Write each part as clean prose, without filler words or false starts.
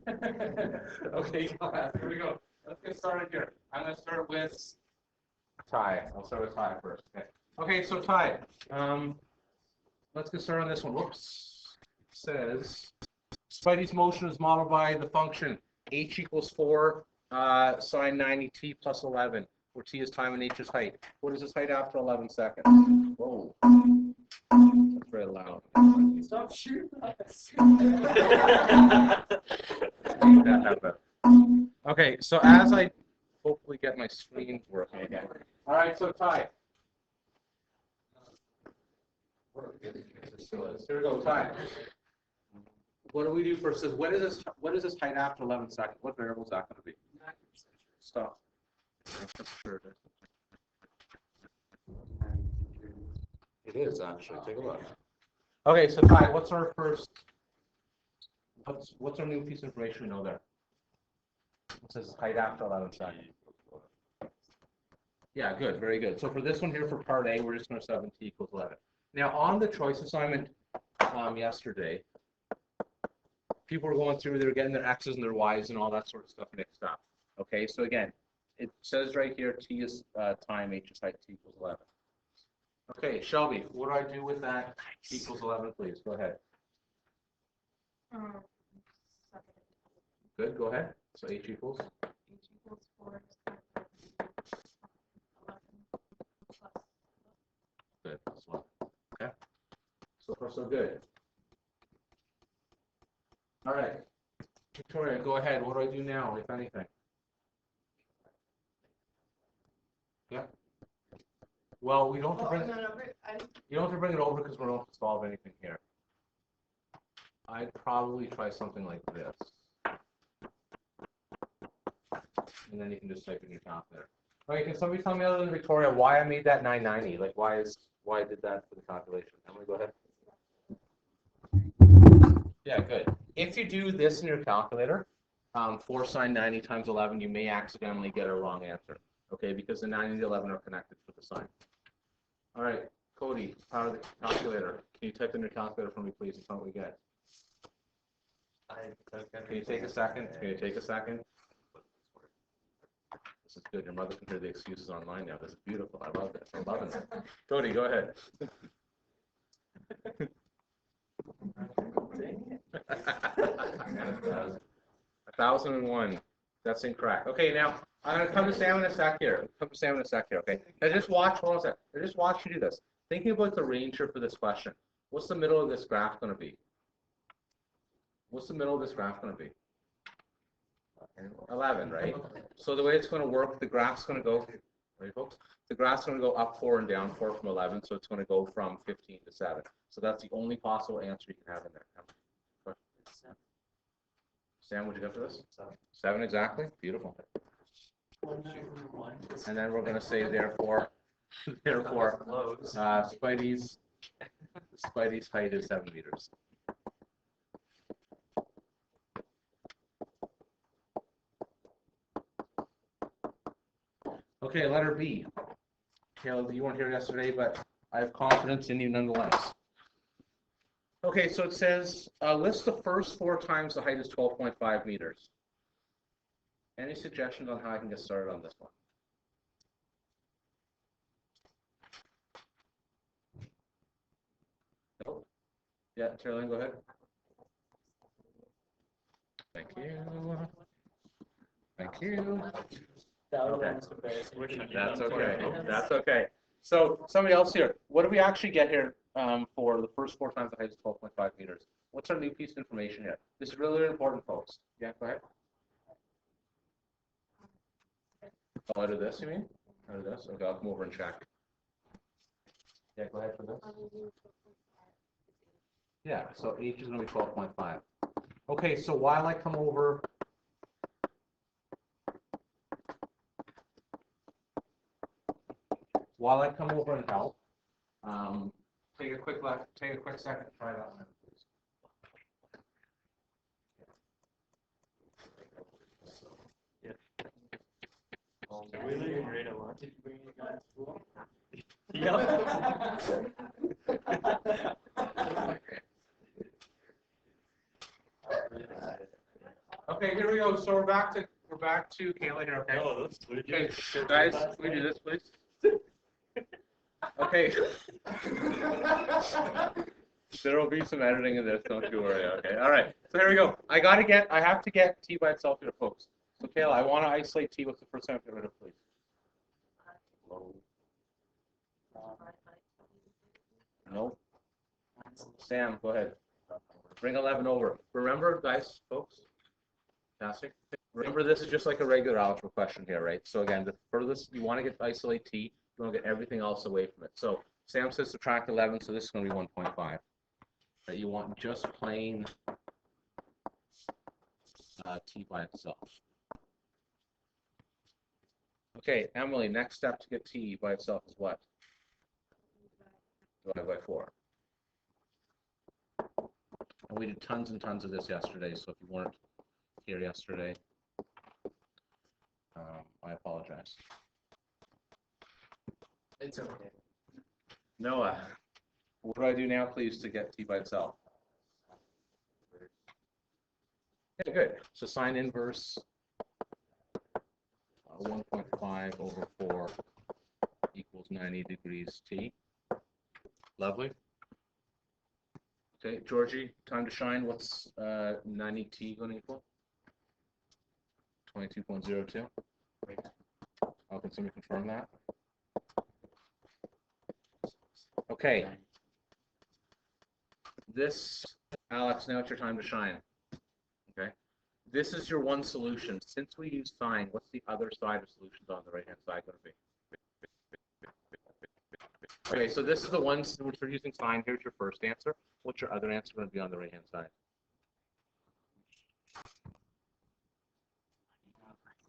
Okay, class, here we go. Let's get started here. I'm going to start with Ty. I'll start with Ty first. Okay, so Ty, let's get started on this one. Whoops. It says Spidey's motion is modeled by the function h equals 4 sine 90t plus 11, where t is time and h is height. What is this height after 11 seconds? Whoa. That's very loud. Stop shooting us. Okay, so as I hopefully get my screen working again. All right, so Ty. Here we go, Ty. What do we do first? Says what is this height after 11 seconds? What variable is that going to be? Stop. It is actually. Take a look. Okay, so Ty, what's our first? What's our new piece of information we know there? It says height after 11 seconds. Yeah, good, very good. So for this one here, for part A, we're just going to 7t equals 11. Now on the choice assignment yesterday, people were going through, they were getting their x's and their y's and all that sort of stuff mixed up. Okay, so again, it says right here t is time, h is height, t equals 11. Okay, Shelby, what do I do with that t equals 11, please? Go ahead. Good, go ahead. So h equals? H equals 4. Good, plus 1. Okay. So far, so good. All right. Victoria, go ahead. What do I do now, if anything? Yeah. Well, we don't have to bring you don't have to bring it over because we don't have to solve anything here. I'd probably try something like this. And then you can just type in your calculator. Okay, can somebody tell me other than Victoria why I made that 990? Like why I did that for the calculation? Emily, go ahead. Yeah, good. If you do this in your calculator, 4 sine 90 times 11, you may accidentally get a wrong answer. Okay, because the 90 and the 11 are connected with the sign. All right, Cody, power of the calculator. Can you type in your calculator for me, please? That's what we get. Can you take a second? Can you take a second? This is good. Your mother can hear the excuses online now. This is beautiful. I love this. I'm loving it. Cody, go ahead. 1001. That's incorrect. Okay, now I'm going to come to Sam in a sec here. Okay. Now just watch. Hold on a sec. Now just watch you do this. Thinking about the range here for this question. What's the middle of this graph going to be? What's the middle of this graph going to be? 11, right? So the way it's going to work, the graph's going to go. Right, folks? The graph's going to go up 4 and down 4 from 11, so it's going to go from 15 to 7. So that's the only possible answer you can have in there. Sam, what'd you get for this? 7 exactly. Beautiful. And then we're going to say therefore, Spidey's height is 7 meters. Okay, letter B. Caleb, you weren't here yesterday, but I have confidence in you nonetheless. Okay, so it says, list the first 4 times the height is 12.5 meters. Any suggestions on how I can get started on this one? Nope. Yeah, Caroline, go ahead. Thank you. Thank you. Okay. That's okay. That's okay. So somebody else here. What do we actually get here for the first 4 times the height is 12.5 meters? What's our new piece of information here? This is really important, folks. Yeah, go ahead. Oh, out of this, you mean? Out of this? Okay, I'll come over and check. Yeah, go ahead for this. Yeah, so H is going to be 12.5. Okay, so while I come over, and help, take a quick second to try that one, please. Did we learn grade 1? Did you bring any guys to school? Okay, here we go. So we're back to Kayla here. Okay. Oh, that's weird. Okay, guys, can we do this, please? Okay. There will be some editing in this, don't you worry. Okay, all right. So here we go. I have to get T by itself here, folks. So Kayla, I want to isolate T. What's the first time to get rid of, please? No. Sam, go ahead. Bring 11 over. Remember, guys, folks. Fantastic. Remember, this is just like a regular algebra question here, right? So again, the furthest you want to get isolate T, you want to get everything else away from it. So Sam says subtract 11, so this is going to be 1.5. That you want just plain T by itself. Okay, Emily, next step to get T by itself is what? Divided by 4. And we did tons and tons of this yesterday, so if you weren't here yesterday, I apologize. It's okay. Noah, what do I do now, please, to get T by itself? Okay, good. So sine inverse 1.5 over 4 equals 90 degrees T. Lovely. Okay, Georgie, time to shine. What's 90 T going to equal? 22.02. Oh, can somebody confirm that? Okay. This, Alex, now it's your time to shine. Okay. This is your one solution. Since we use sine, what's the other side of solutions on the right-hand side going to be? Okay, so this is the one which we're using sine. Here's your first answer. What's your other answer going to be on the right-hand side?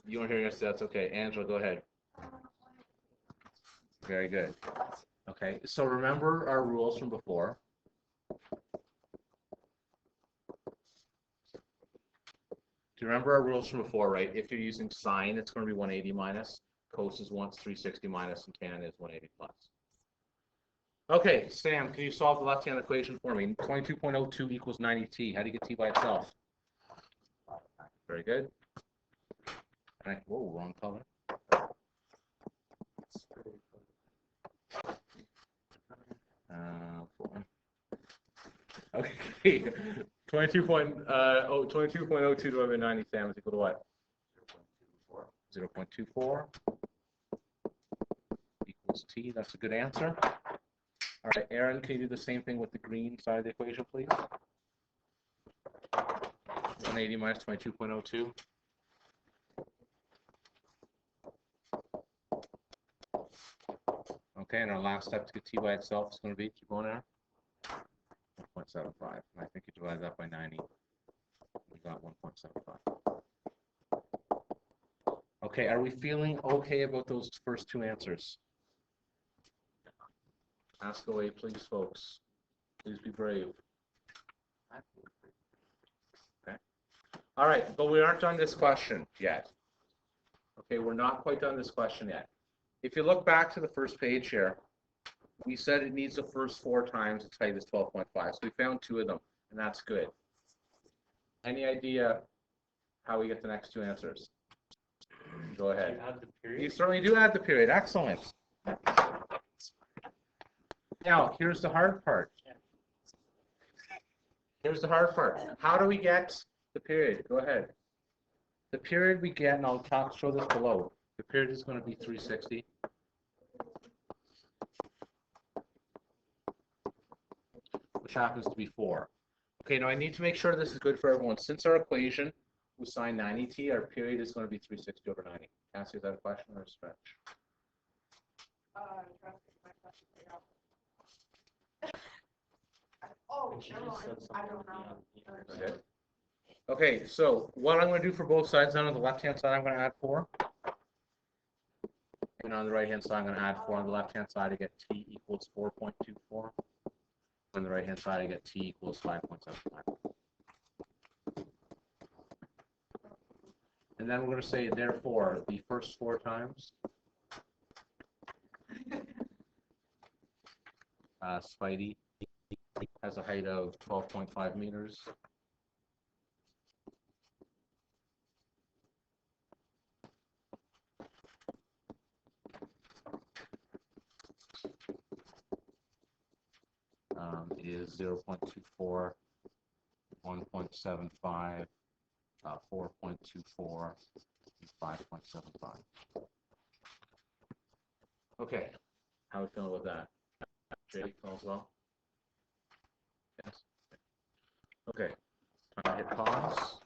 You want to hear your answer? That's okay. Angela, go ahead. Very good. Okay, so remember our rules from before. Do you remember our rules from before, right? If you're using sine, it's going to be 180 minus. Cos is 360 minus, and tan is 180 plus. Okay, Sam, can you solve the left-hand equation for me? 22.02 equals 90t. How do you get t by itself? Very good. Whoa, wrong color. Okay. 22.02 divided by 90, Sam, is equal to what? 0.24 equals t. That's a good answer. All right, Aaron, can you do the same thing with the green side of the equation, please? 180 minus 22.02. Okay, and our last step to get t by itself is going to be, keep going there, 1.75. And I think you divide that by 90. We got 1.75. Okay, are we feeling okay about those first two answers? Ask away, please, folks. Please be brave. Okay. All right, but we aren't done this question yet. Okay, we're not quite done this question yet. If you look back to the first page here, we said it needs the first 4 times to tell you this 12.5. So we found 2 of them, and that's good. Any idea how we get the next 2 answers? Go ahead. You add the period? You certainly do add the period. Excellent. Now, here's the hard part. Here's the hard part. How do we get the period? Go ahead. The period we get, and I'll show this below. The period is going to be 360. Which happens to be 4. Okay, now I need to make sure this is good for everyone. Since our equation was sine 90t, our period is going to be 360 over 90. Cassie, is that a question or a stretch? Oh, She no, just said I something don't know. Okay. Okay, so what I'm going to do for both sides, then on the left-hand side, I'm going to add 4. And on the right-hand side, I'm going to add 4. On the left-hand side, I get t equals 4.24. On the right-hand side, I get t equals 5.75. And then we're going to say, therefore, the first 4 times, Spidey has a height of 12.5 meters. is 0.24, 1.75, 4.24, and 5.75. Okay, how are we feeling with that? Jay, all well? Yes. Okay, time to hit pause.